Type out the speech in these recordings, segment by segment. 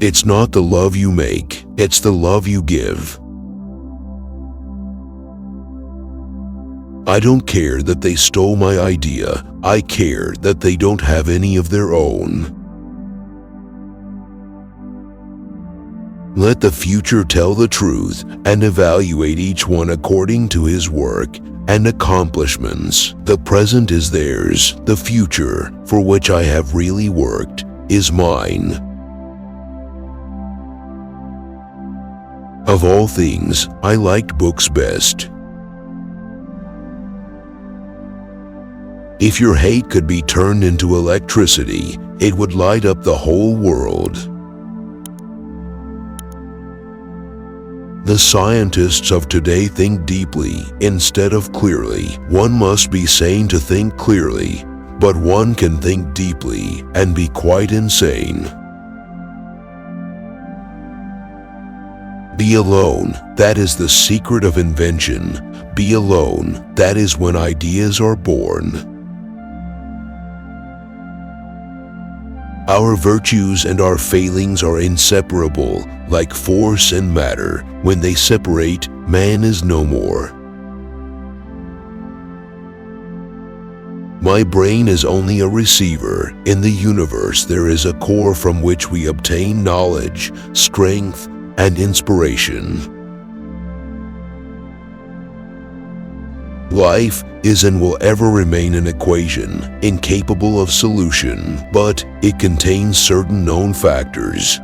It's not the love you make, it's the love you give. I don't care that they stole my idea, I care that they don't have any of their own. Let the future tell the truth and evaluate each one according to his work and accomplishments. The present is theirs, the future, for which I have really worked, is mine. Of all things, I liked books best. If your hate could be turned into electricity, it would light up the whole world. The scientists of today think deeply instead of clearly. One must be sane to think clearly, but one can think deeply and be quite insane. Be alone, that is the secret of invention. Be alone, that is when ideas are born. Our virtues and our failings are inseparable, like force and matter. When they separate, man is no more. My brain is only a receiver. In the universe there is a core from which we obtain knowledge, strength, and inspiration. Life is and will ever remain an equation, incapable of solution, but it contains certain known factors.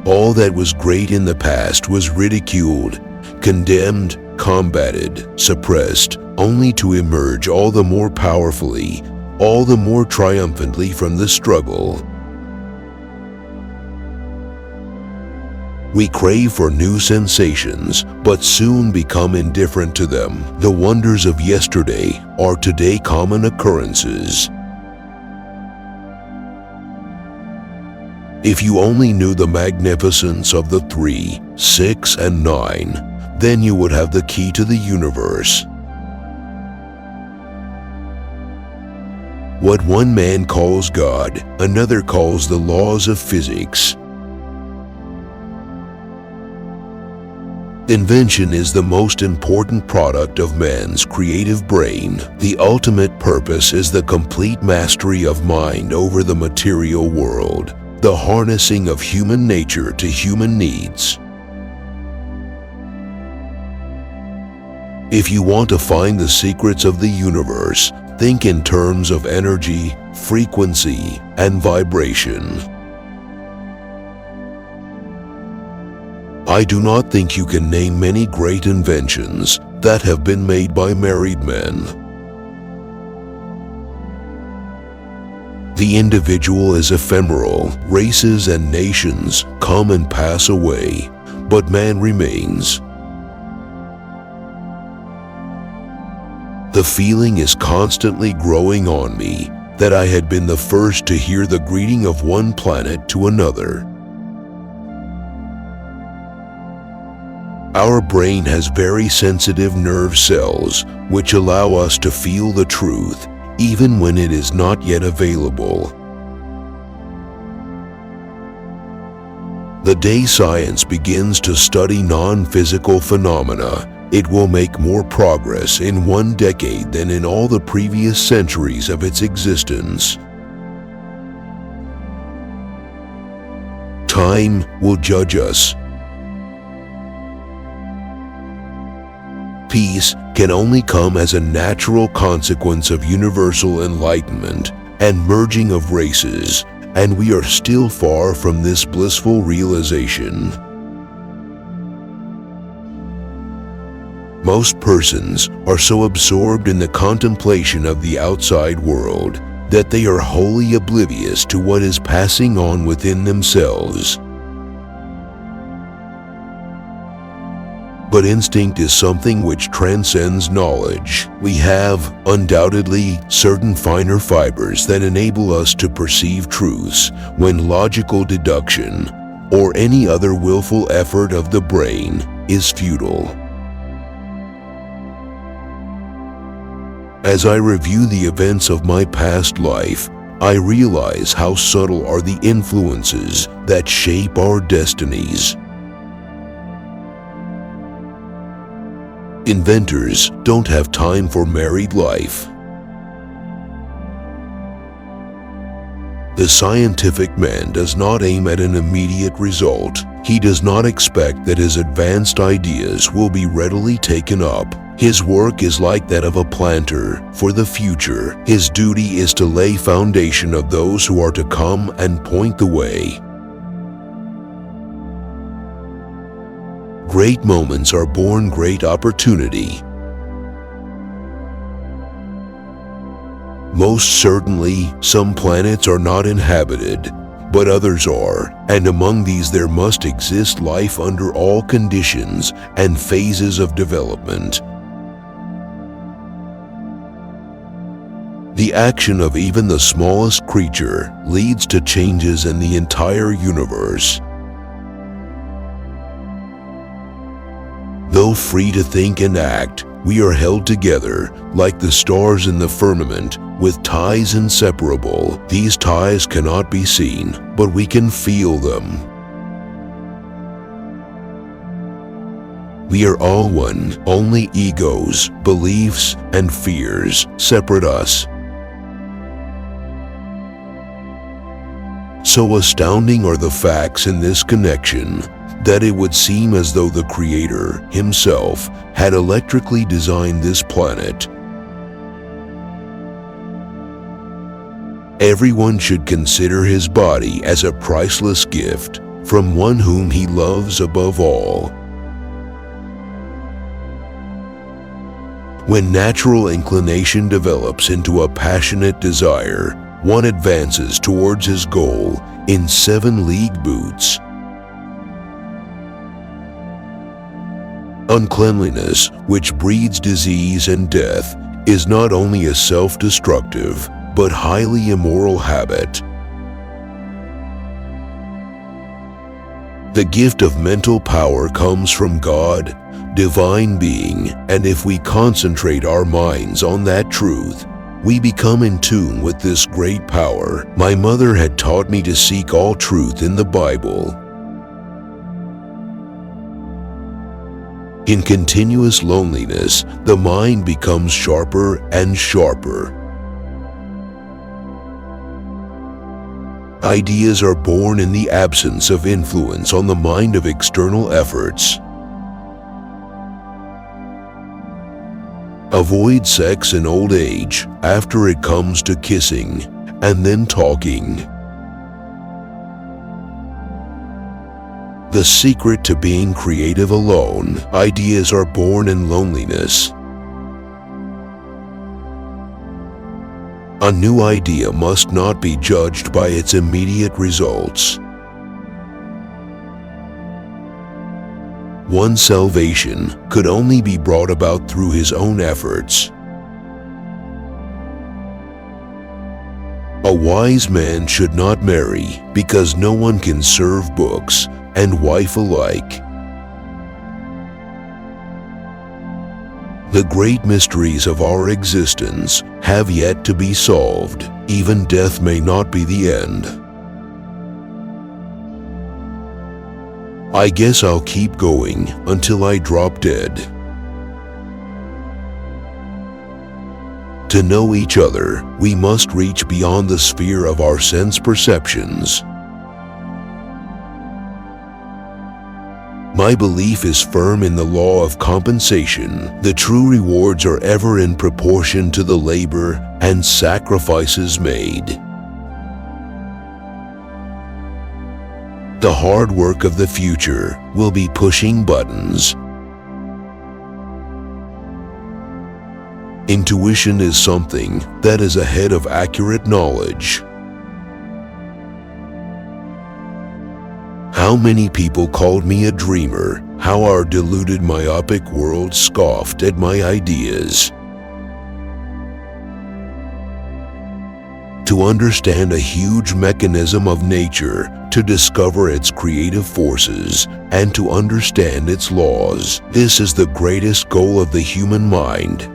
All that was great in the past was ridiculed, condemned, combated, suppressed, only to emerge all the more powerfully, all the more triumphantly from the struggle. We crave for new sensations, but soon become indifferent to them. The wonders of yesterday are today common occurrences. If you only knew the magnificence of the 3, 6, and 9, then you would have the key to the universe. What one man calls God, another calls the laws of physics. Invention is the most important product of man's creative brain. The ultimate purpose is the complete mastery of mind over the material world, the harnessing of human nature to human needs. If you want to find the secrets of the universe, think in terms of energy, frequency, and vibration. I do not think you can name many great inventions that have been made by married men. The individual is ephemeral. Races and nations come and pass away, but man remains. The feeling is constantly growing on me that I had been the first to hear the greeting of one planet to another. Our brain has very sensitive nerve cells which allow us to feel the truth even when it is not yet available. The day science begins to study non-physical phenomena, it will make more progress in 1 decade than in all the previous centuries of its existence. Time will judge us. Peace can only come as a natural consequence of universal enlightenment and merging of races, and we are still far from this blissful realization. Most persons are so absorbed in the contemplation of the outside world that they are wholly oblivious to what is passing on within themselves. But instinct is something which transcends knowledge. We have, undoubtedly, certain finer fibers that enable us to perceive truths when logical deduction, or any other willful effort of the brain, is futile. As I review the events of my past life, I realize how subtle are the influences that shape our destinies. Inventors don't have time for married life. The scientific man does not aim at an immediate result. He does not expect that his advanced ideas will be readily taken up. His work is like that of a planter for the future. His duty is to lay foundation of those who are to come and point the way. Great moments are born great opportunity. Most certainly, some planets are not inhabited, but others are, and among these there must exist life under all conditions and phases of development. The action of even the smallest creature leads to changes in the entire universe. Though free to think and act, we are held together, like the stars in the firmament, with ties inseparable. These ties cannot be seen, but we can feel them. We are all one, only egos, beliefs, and fears separate us. So astounding are the facts in this connection that it would seem as though the Creator himself had electrically designed this planet. Everyone should consider his body as a priceless gift from one whom he loves above all. When natural inclination develops into a passionate desire, one advances towards his goal in 7-league boots. Uncleanliness, which breeds disease and death, is not only a self-destructive, but highly immoral habit. The gift of mental power comes from God, divine being, and if we concentrate our minds on that truth, we become in tune with this great power. My mother had taught me to seek all truth in the Bible. In continuous loneliness, the mind becomes sharper and sharper. Ideas are born in the absence of influence on the mind of external efforts. Avoid sex in old age after it comes to kissing and then talking. The secret to being creative alone, ideas are born in loneliness. A new idea must not be judged by its immediate results. One's salvation could only be brought about through his own efforts. A wise man should not marry because no one can serve books and wife alike. The great mysteries of our existence have yet to be solved. Even death may not be the end. I guess I'll keep going until I drop dead. To know each other, we must reach beyond the sphere of our sense perceptions. My belief is firm in the law of compensation. The true rewards are ever in proportion to the labor and sacrifices made. The hard work of the future will be pushing buttons. Intuition is something that is ahead of accurate knowledge. How many people called me a dreamer? How our deluded myopic world scoffed at my ideas. To understand a huge mechanism of nature, to discover its creative forces, and to understand its laws, this is the greatest goal of the human mind.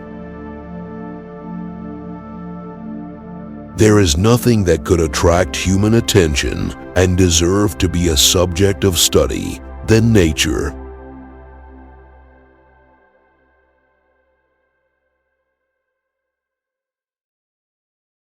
There is nothing that could attract human attention and deserve to be a subject of study than nature.